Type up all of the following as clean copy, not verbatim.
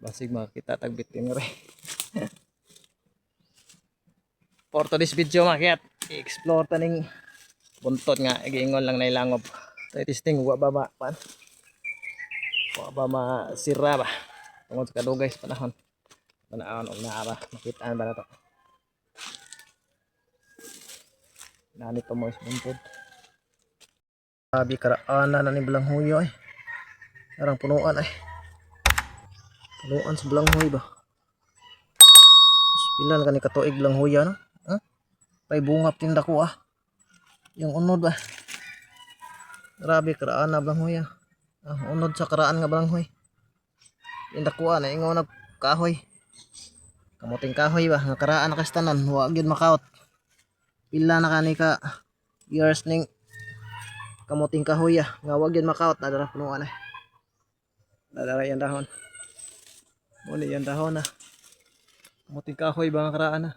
Basig makita tagbit din rin. For today's video makiat i-explore taning buntot nga giingon lang na ilangob. Tayo testing wa ba pan. Wa ba masira ba. Tungod sa kadugay sa panahon. Panahon og naa ba makitaan ba nato. Nani to mo is buntot. Abi karaan na ni Balanghoy ay. Arang punuan ay. Punuan sa Balanghoy ba. Pilan ka ni katuig Balanghoy no? Huh? Pay bungap tinda ko ah. Yung unod ba. Grabe karaan na Balanghoy ah. Unod sa karaan nga Balanghoy. Tinda ko na ingon na kahoy. Kamuting kahoy ba nga karaan na kastanan wa gyud makaot. Pila na kani ka years ning kamuting kahoy nga wa gyud makaot na dara punuan ay. Nadara yan dahon. Muna yan dahon na. Kamuting kahoy ba nga karaan na.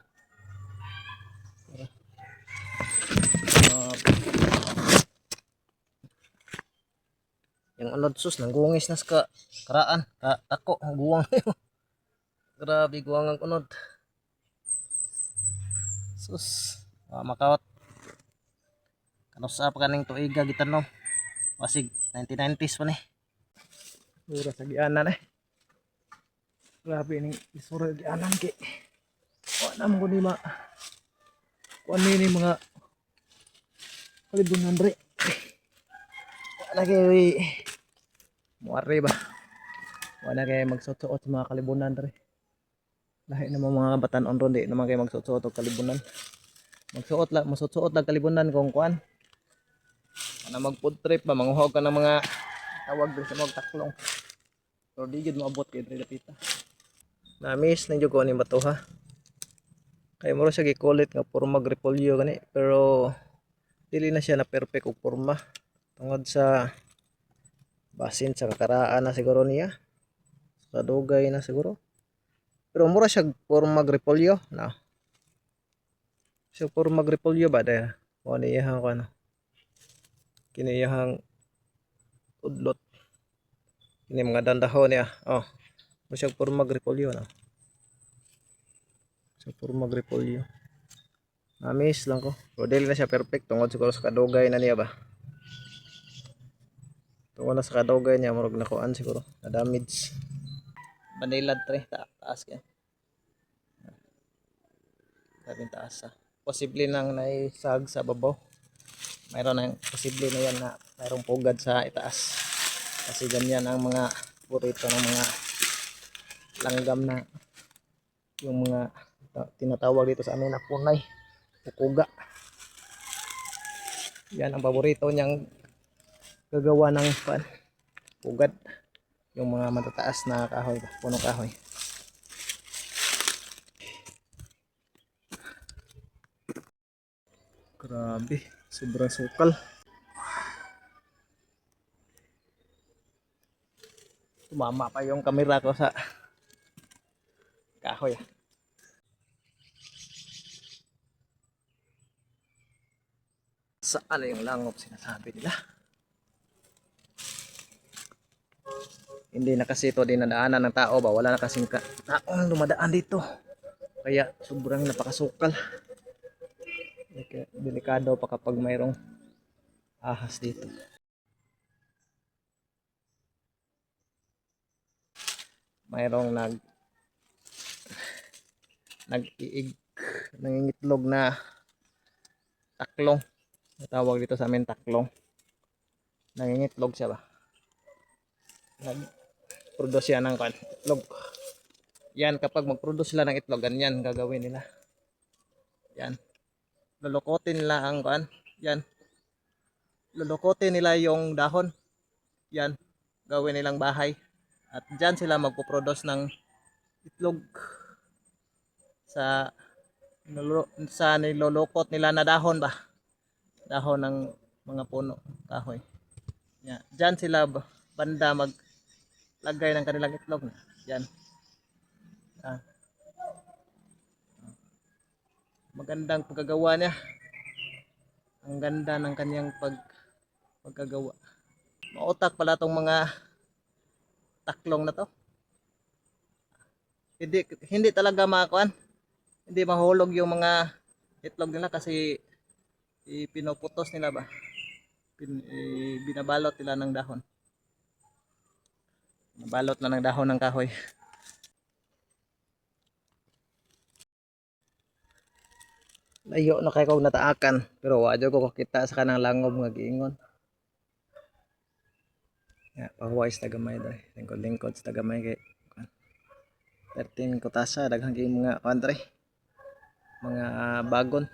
Yung unod sus nanggungis na sa karaan. Tako ang guwang. Grabe guwang ang unod. Sus. Makaot. Kanusa pa kaning tuiga gitanong. Wasig 1990s pa ni. Mura sa gianan eh. Grabe ning isura gianan ki. Wa na mo ni ma. Kuan ni mga kalibunan re. Wa na kay muari ba. Wa na kay magsuot-suot sa mga kalibunan re. Lahi na mga batan-on ron di naman kay magsuot-suot og kalibunan. Magsuot lang, masuot-suot lang kalibunan kung kuan. Ana mag food trip ba manguhog ka ng mga tawag din sa mga taklong. Pero di gid maabot kay diri dapita. Na-miss na jud ko ni bato ha. Kay moro siya gikulit nga porma repolyo gani pero dili na siya na perfect og porma tungod sa basin sa kakaraan na siguro niya. Sa dugay na siguro. Pero mura siya porma repolyo na. Siya porma repolyo ba dahil mo niya ko ano. Kiniyahang udlot. Kini mga dandahon niya. Oh. Siya porma repolyo na. Siya porma repolyo. Na-miss lang ko. Pero dili na siya perfect tungod siguro sa kadugay na niya ba. Tungod na sa kadugay niya murag nakuan siguro. Na damage. Bandilad tre taas yan. Sabing taas posible nang naisag sa babaw. Mayroon ng posible na yan na mayroong pugad sa itaas. Kasi ganyan ang mga burito ng mga langgam na yung mga tinatawag dito sa amin na punay. Pukuga. Yan ang paborito niyang gagawa ng pugad. Yung mga matataas na kahoy, punong kahoy. Grabe, sobrang sukal. Tumama pa yung kamera ko sa kahoy. Saan yung langop sinasabi nila? Hindi na kasi ito dinadaanan ng tao ba? Wala na kasing taong lumadaan dito. Kaya sobrang napakasukal. Delikado pa kapag mayroong ahas dito. Mayroong nag-iig nangingitlog na taklong. Tawag dito sa amin taklong. Nangingitlog siya ba? Nag-produce yan ng itlog. Yan kapag mag-produce sila ng itlog, ganyan gagawin nila. Yan. Lulukotin nila ang yan. Lulukotin nila yung dahon. Yan. Gawin nilang bahay. At dyan sila magpo-produce ng itlog sa nilulukot nila na dahon ba. Dahon ng mga puno, kahoy. Yan. Dyan sila banda maglagay ng kanilang itlog. Yan. Magandang pagkagawa niya. Ang ganda ng kanyang pagkagawa. Mautak pala tong mga taklong na to. Hindi talaga makuan, hindi mahulog yung mga itlog nila kasi pinuputos nila ba, binabalot nila ng dahon, nabalot na ng dahon ng kahoy. Layo na kay kog nataakan pero wa jud ko kita sa kanang langob nga giingon. Ya, pahuway sa tagamay dai. Lingkod-lingkod sa tagamay kay 13 kutasa daghang kay mga country. Mga bagon.